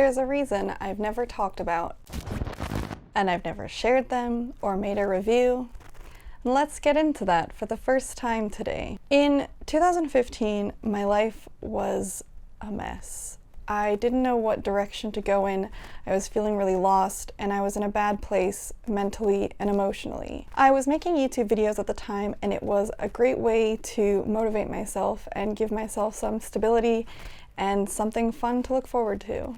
is a reason I've never talked about, and I've never shared them or made a review. And let's get into that for the first time today. In 2015, my life was a mess. I didn't know what direction to go in. I was feeling really lost, and I was in a bad place mentally and emotionally. I was making YouTube videos at the time, and it was a great way to motivate myself and give myself some stability and something fun to look forward to.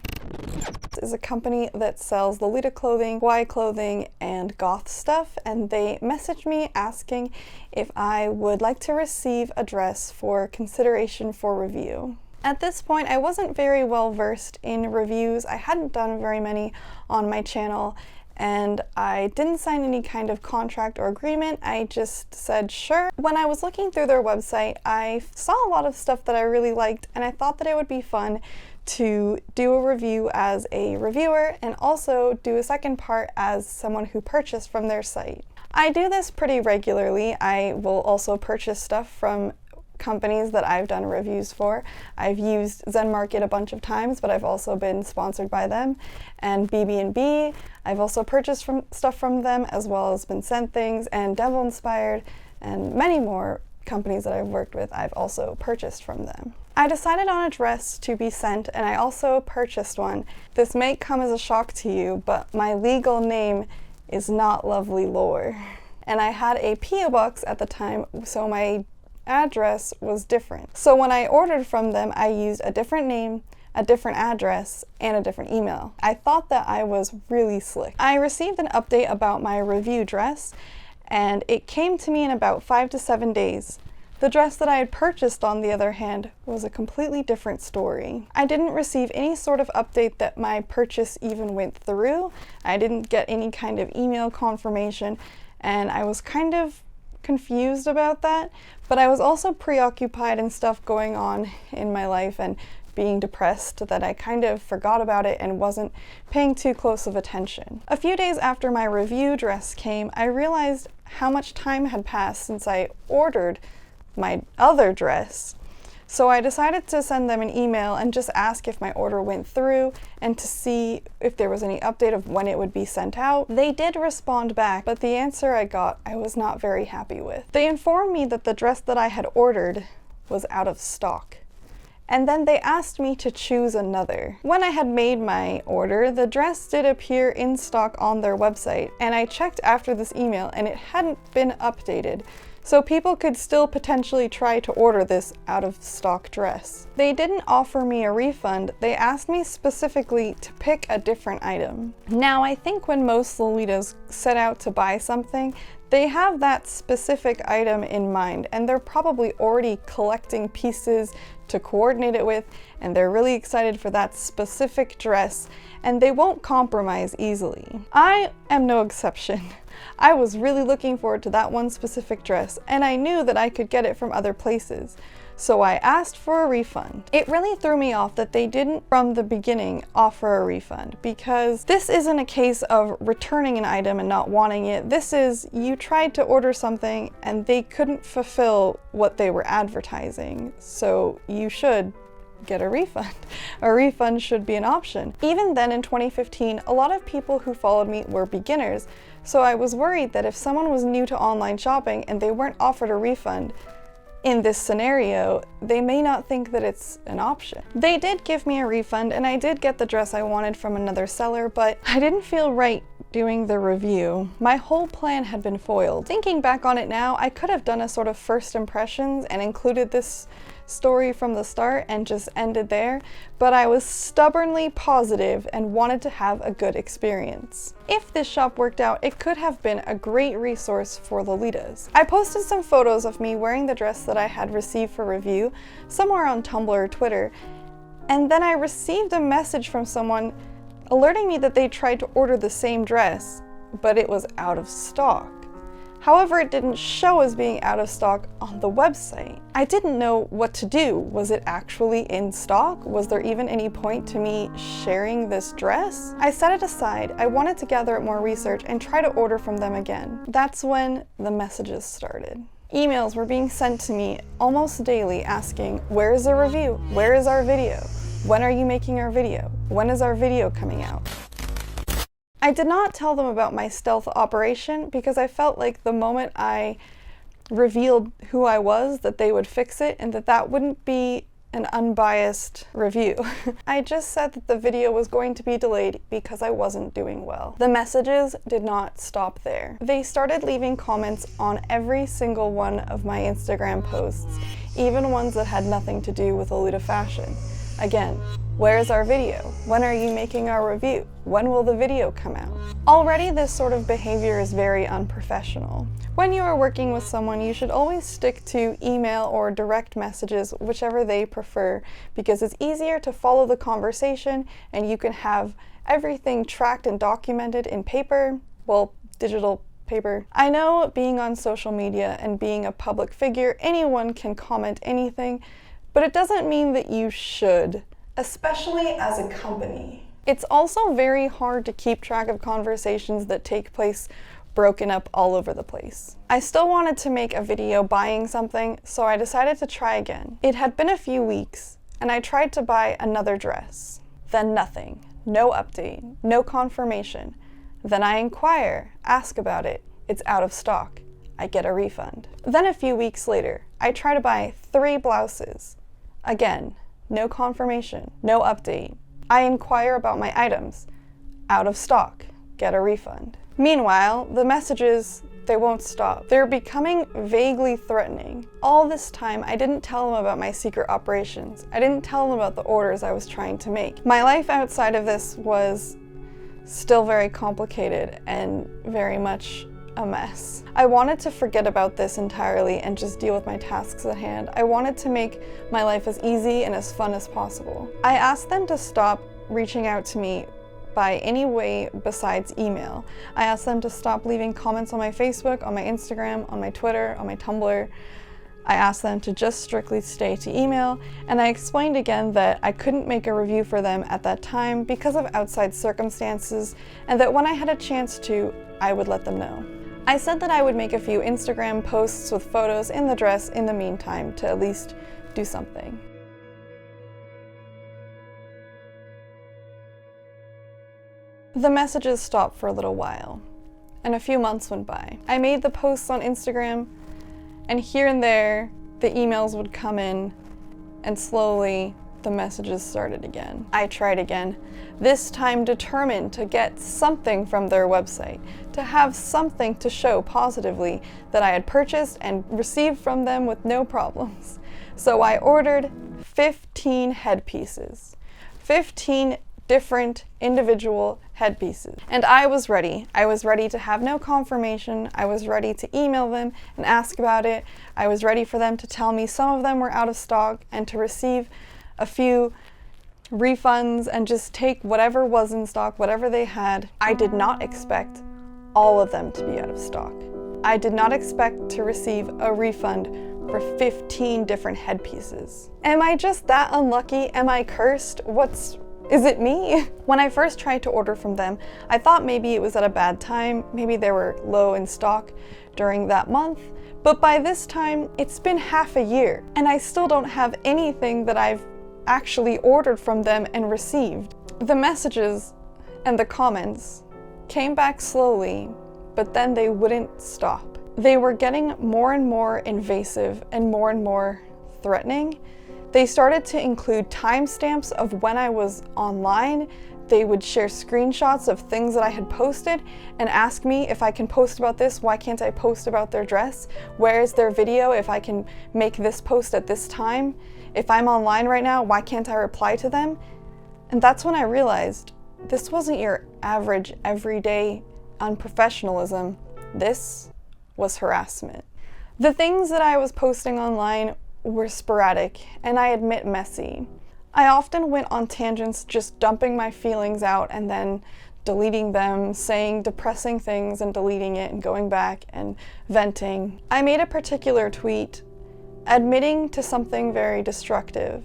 This is a company that sells Lolita clothing, Hawaii clothing, and goth stuff, and they messaged me asking if I would like to receive a dress for consideration for review. At this point, I wasn't very well versed in reviews. I hadn't done very many on my channel, and I didn't sign any kind of contract or agreement. I just said sure. When I was looking through their website, I saw a lot of stuff that I really liked, and I thought that it would be fun to do a review as a reviewer and also do a second part as someone who purchased from their site. I do this pretty regularly. I will also purchase stuff from companies that I've done reviews for. I've used Zen Market a bunch of times, but I've also been sponsored by them, and BB&B. I've also purchased stuff from them, as well as been sent things, and Devil Inspired, and many more companies that I've worked with, I've also purchased from them. I decided on a dress to be sent, and I also purchased one. This may come as a shock to you, but my legal name is not Lovely Lore. And I had a P.O. box at the time, so my address was different. So when I ordered from them, I used a different name, a different address, and a different email. I thought that I was really slick. I received an update about my review dress, and it came to me in about 5 to 7 days. The dress that I had purchased, on the other hand, was a completely different story. I didn't receive any sort of update that my purchase even went through. I didn't get any kind of email confirmation, and I was kind of confused about that, but I was also preoccupied and stuff going on in my life and being depressed that I kind of forgot about it and wasn't paying too close of attention. A few days after my review dress came, I realized how much time had passed since I ordered my other dress. So I decided to send them an email and just ask if my order went through and to see if there was any update of when it would be sent out. They did respond back, but the answer I got I was not very happy with. They informed me that the dress that I had ordered was out of stock, and then they asked me to choose another. When I had made my order, the dress did appear in stock on their website, and I checked after this email and it hadn't been updated. So people could still potentially try to order this out of stock dress. They didn't offer me a refund. They asked me specifically to pick a different item. Now, I think when most Lolitas set out to buy something, they have that specific item in mind, and they're probably already collecting pieces to coordinate it with, and they're really excited for that specific dress, and they won't compromise easily. I am no exception. I was really looking forward to that one specific dress, and I knew that I could get it from other places. So I asked for a refund. It really threw me off that they didn't from the beginning offer a refund, because this isn't a case of returning an item and not wanting it. This is, you tried to order something and they couldn't fulfill what they were advertising, so you should get a refund. A refund should be an option. Even then, in 2015, a lot of people who followed me were beginners, so I was worried that if someone was new to online shopping and they weren't offered a refund, in this scenario, they may not think that it's an option. They did give me a refund, and I did get the dress I wanted from another seller, but I didn't feel right doing the review. My whole plan had been foiled. Thinking back on it now, I could have done a sort of first impressions and included this story from the start and just ended there, but I was stubbornly positive and wanted to have a good experience. If this shop worked out, it could have been a great resource for Lolitas. I posted some photos of me wearing the dress that I had received for review somewhere on Tumblr or Twitter, and then I received a message from someone alerting me that they tried to order the same dress, but it was out of stock. However, it didn't show as being out of stock on the website. I didn't know what to do. Was it actually in stock? Was there even any point to me sharing this dress? I set it aside. I wanted to gather more research and try to order from them again. That's when the messages started. Emails were being sent to me almost daily asking, where is the review? Where is our video? When are you making our video? When is our video coming out? I did not tell them about my stealth operation because I felt like the moment I revealed who I was, that they would fix it and that wouldn't be an unbiased review. I just said that the video was going to be delayed because I wasn't doing well. The messages did not stop there. They started leaving comments on every single one of my Instagram posts, even ones that had nothing to do with Lolita fashion. Again, where's our video? When are you making our review? When will the video come out? Already this sort of behavior is very unprofessional. When you are working with someone, you should always stick to email or direct messages, whichever they prefer, because it's easier to follow the conversation and you can have everything tracked and documented in paper, well, digital paper. I know being on social media and being a public figure, anyone can comment anything, but it doesn't mean that you should, especially as a company. It's also very hard to keep track of conversations that take place broken up all over the place. I still wanted to make a video buying something, so I decided to try again. It had been a few weeks, and I tried to buy another dress. Then nothing. No update. No confirmation. Then I inquire, ask about it. It's out of stock. I get a refund. Then a few weeks later, I try to buy 3 blouses. Again, no confirmation, no update. I inquire about my items. Out of stock. Get a refund. Meanwhile, the messages, they won't stop. They're becoming vaguely threatening. All this time, I didn't tell them about my secret operations. I didn't tell them about the orders I was trying to make. My life outside of this was still very complicated and very much a mess. I wanted to forget about this entirely and just deal with my tasks at hand. I wanted to make my life as easy and as fun as possible. I asked them to stop reaching out to me by any way besides email. I asked them to stop leaving comments on my Facebook, on my Instagram, on my Twitter, on my Tumblr. I asked them to just strictly stay to email, and I explained again that I couldn't make a review for them at that time because of outside circumstances, and that when I had a chance to, I would let them know. I said that I would make a few Instagram posts with photos in the dress in the meantime to at least do something. The messages stopped for a little while, and a few months went by. I made the posts on Instagram, and here and there, the emails would come in, and slowly, the messages started again. I tried again, this time determined to get something from their website, to have something to show positively that I had purchased and received from them with no problems. So I ordered 15 headpieces, 15 different individual headpieces. And I was ready. I was ready to have no confirmation. I was ready to email them and ask about it. I was ready for them to tell me some of them were out of stock and to receive a few refunds and just take whatever was in stock, whatever they had. I did not expect all of them to be out of stock. I did not expect to receive a refund for 15 different headpieces. Am I just that unlucky? Am I cursed? Is it me? When I first tried to order from them, I thought maybe it was at a bad time, maybe they were low in stock during that month, but by this time, it's been half a year, and I still don't have anything that I've actually ordered from them and received. The messages and the comments came back slowly, but then they wouldn't stop. They were getting more and more invasive and more threatening. They started to include timestamps of when I was online. They would share screenshots of things that I had posted and ask me if I can post about this, why can't I post about their dress? Where is their video if I can make this post at this time? If I'm online right now, why can't I reply to them? And that's when I realized this wasn't your average, everyday unprofessionalism. This was harassment. The things that I was posting online were sporadic, and I admit messy. I often went on tangents just dumping my feelings out and then deleting them, saying depressing things and deleting it and going back and venting. I made a particular tweet admitting to something very destructive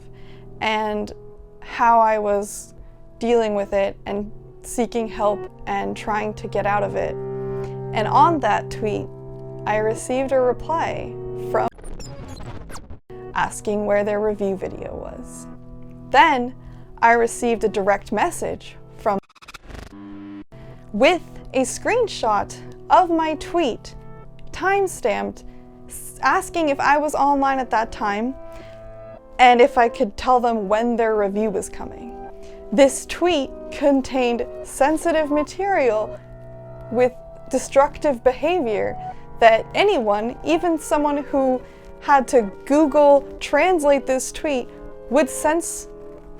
and how I was dealing with it and seeking help and trying to get out of it. And on that tweet, I received a reply from asking where their review video was. Then I received a direct message from with a screenshot of my tweet, timestamped, asking if I was online at that time and if I could tell them when their review was coming. This tweet contained sensitive material with destructive behavior that anyone, even someone who had to Google translate this tweet, would sense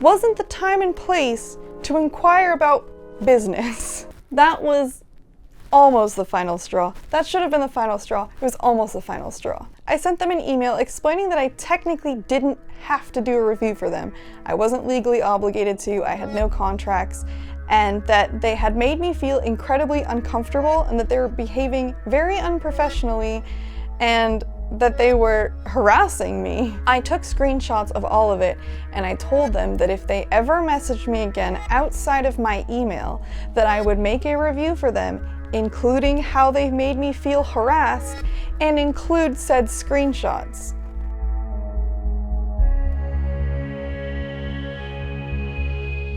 wasn't the time and place to inquire about business. That was almost the final straw. That should have been the final straw. It was almost the final straw. I sent them an email explaining that I technically didn't have to do a review for them. I wasn't legally obligated to, I had no contracts, and that they had made me feel incredibly uncomfortable and that they were behaving very unprofessionally and that they were harassing me. I took screenshots of all of it and I told them that if they ever messaged me again outside of my email, that I would make a review for them, including how they made me feel harassed, and include said screenshots.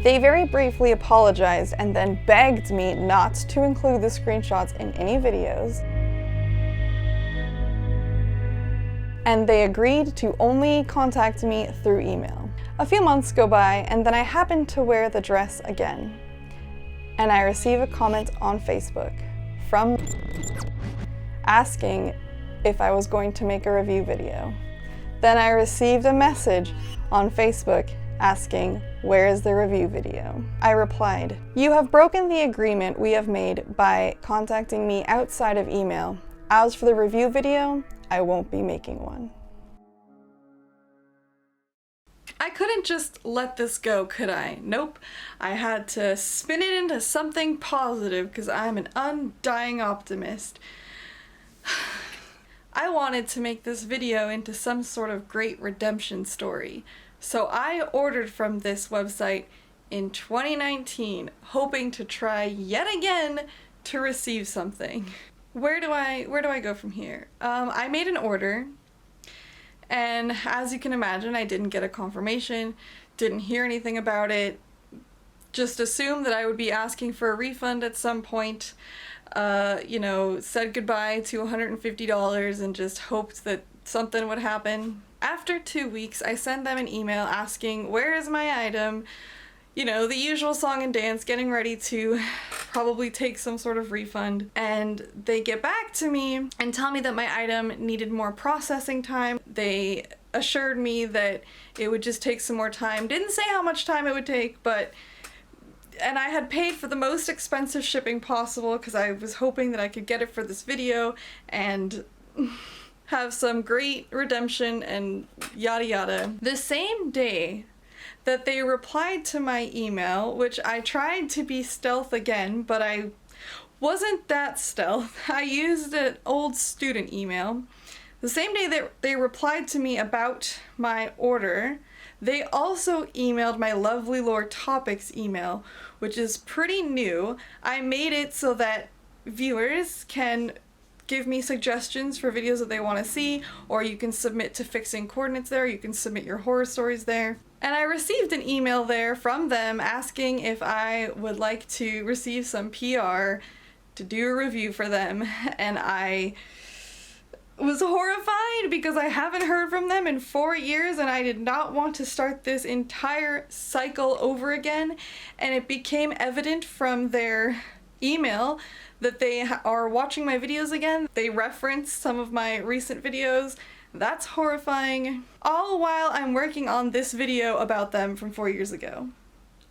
They very briefly apologized and then begged me not to include the screenshots in any videos. And they agreed to only contact me through email. A few months go by and then I happen to wear the dress again. And I receive a comment on Facebook from asking if I was going to make a review video. Then I received a message on Facebook asking, "Where is the review video?" I replied, "You have broken the agreement we have made by contacting me outside of email. As for the review video, I won't be making one." I couldn't just let this go, could I? Nope. I had to spin it into something positive because I'm an undying optimist. I wanted to make this video into some sort of great redemption story. So I ordered from this website in 2019, hoping to try yet again to receive something. Where do I go from here? I made an order, and as you can imagine, I didn't get a confirmation, didn't hear anything about it, just assumed that I would be asking for a refund at some point, said goodbye to $150 and just hoped that something would happen. After 2 weeks, I send them an email asking, "Where is my item?" You know, the usual song and dance, getting ready to probably take some sort of refund. And they get back to me and tell me that my item needed more processing time. They assured me that it would just take some more time. Didn't say how much time it would take, and I had paid for the most expensive shipping possible because I was hoping that I could get it for this video and have some great redemption and yada yada. The same day that they replied to my email, which I tried to be stealth again, but I wasn't that stealth. I used an old student email. The same day that they replied to me about my order, they also emailed my lovelylortopics email, which is pretty new. I made it so that viewers can give me suggestions for videos that they want to see, or you can submit to fixing coordinates there, you can submit your horror stories there. And I received an email there from them asking if I would like to receive some PR to do a review for them, and I was horrified because I haven't heard from them in 4 years and I did not want to start this entire cycle over again, and it became evident from their email that they are watching my videos again. They referenced some of my recent videos. That's horrifying. All while I'm working on this video about them from 4 years ago.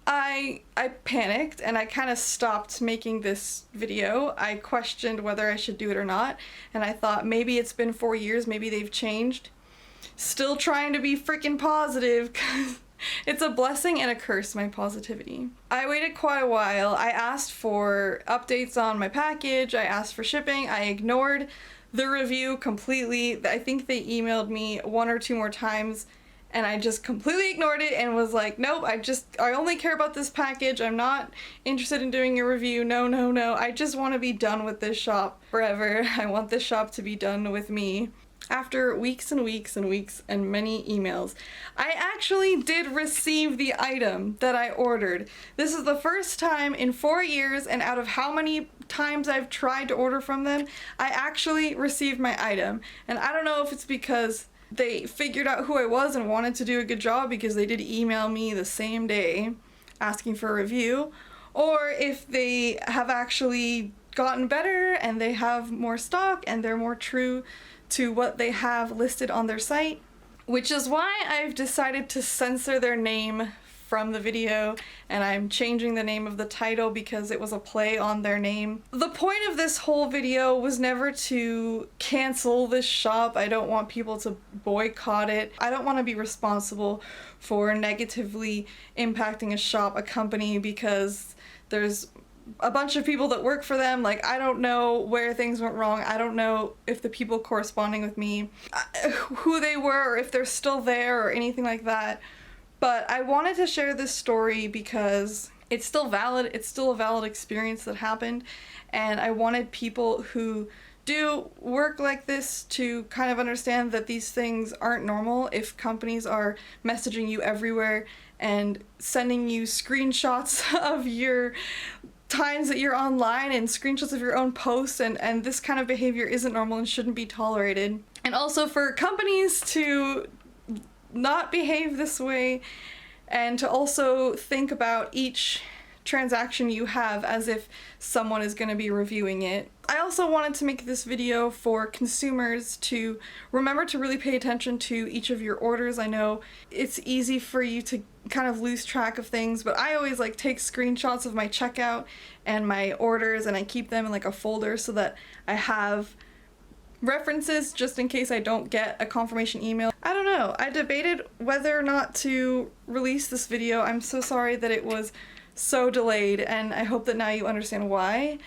I panicked and I kind of stopped making this video. I questioned whether I should do it or not, and I thought maybe it's been 4 years, maybe they've changed. Still trying to be freaking positive, because it's a blessing and a curse, my positivity. I waited quite a while. I asked for updates on my package, I asked for shipping, I ignored the review completely. I think they emailed me 1 or 2 more times and I just completely ignored it and was like, nope, I only care about this package. I'm not interested in doing a review. No. I just want to be done with this shop forever. I want this shop to be done with me. after weeks and weeks and weeks and many emails, I actually did receive the item that I ordered. This is the first time in 4 years, and out of how many times I've tried to order from them, I actually received my item. And I don't know if it's because they figured out who I was and wanted to do a good job, because they did email me the same day asking for a review, or if they have actually gotten better and they have more stock and they're more true to what they have listed on their site, which is why I've decided to censor their name from the video, and I'm changing the name of the title because it was a play on their name. The point of this whole video was never to cancel this shop. I don't want people to boycott it. I don't want to be responsible for negatively impacting a shop, a company, because there's a bunch of people that work for them. Like, I don't know where things went wrong. I don't know if the people corresponding with me, who they were, or if they're still there or anything like that. But I wanted to share this story because it's still valid. It's still a valid experience that happened. And I wanted people who do work like this to kind of understand that these things aren't normal. If companies are messaging you everywhere and sending you screenshots of your times that you're online and screenshots of your own posts, and this kind of behavior isn't normal and shouldn't be tolerated. And also for companies to not behave this way, and to also think about each transaction you have as if someone is going to be reviewing it. I also wanted to make this video for consumers to remember to really pay attention to each of your orders. I know it's easy for you to kind of lose track of things, but I always like take screenshots of my checkout and my orders, and I keep them in like a folder so that I have references just in case I don't get a confirmation email. I don't know. I debated whether or not to release this video. I'm so sorry that it was so delayed, and I hope that now you understand why.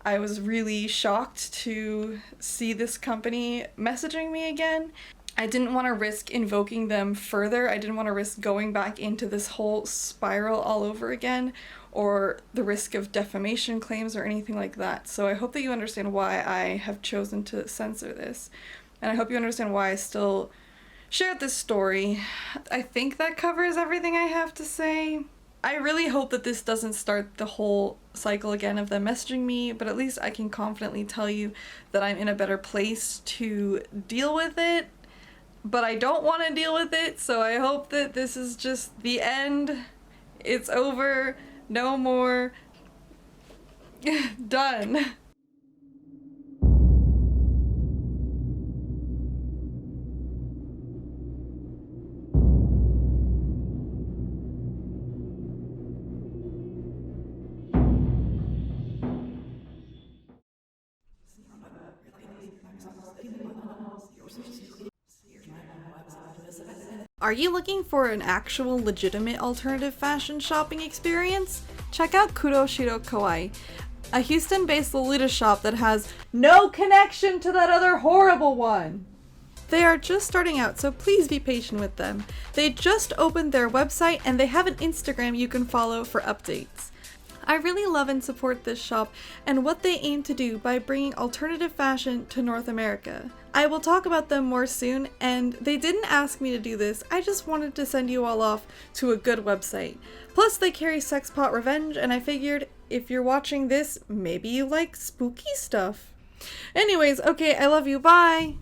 I was really shocked to see this company messaging me again. I didn't want to risk invoking them further. I didn't want to risk going back into this whole spiral all over again, or the risk of defamation claims or anything like that. So I hope that you understand why I have chosen to censor this. And I hope you understand why I still shared this story. I think that covers everything I have to say. I really hope that this doesn't start the whole cycle again of them messaging me, but at least I can confidently tell you that I'm in a better place to deal with it. But I don't want to deal with it, so I hope that this is just the end. It's over. No more. Done. Are you looking for an actual legitimate alternative fashion shopping experience? Check out Kuroshiro Kawaii, a Houston-based Lolita shop that has no connection to that other horrible one. They are just starting out, so please be patient with them. They just opened their website, and they have an Instagram you can follow for updates. I really love and support this shop and what they aim to do by bringing alternative fashion to North America. I will talk about them more soon, and they didn't ask me to do this. I just wanted to send you all off to a good website. Plus, they carry Sexpot Revenge, and I figured if you're watching this, maybe you like spooky stuff. Anyways, okay, I love you, bye!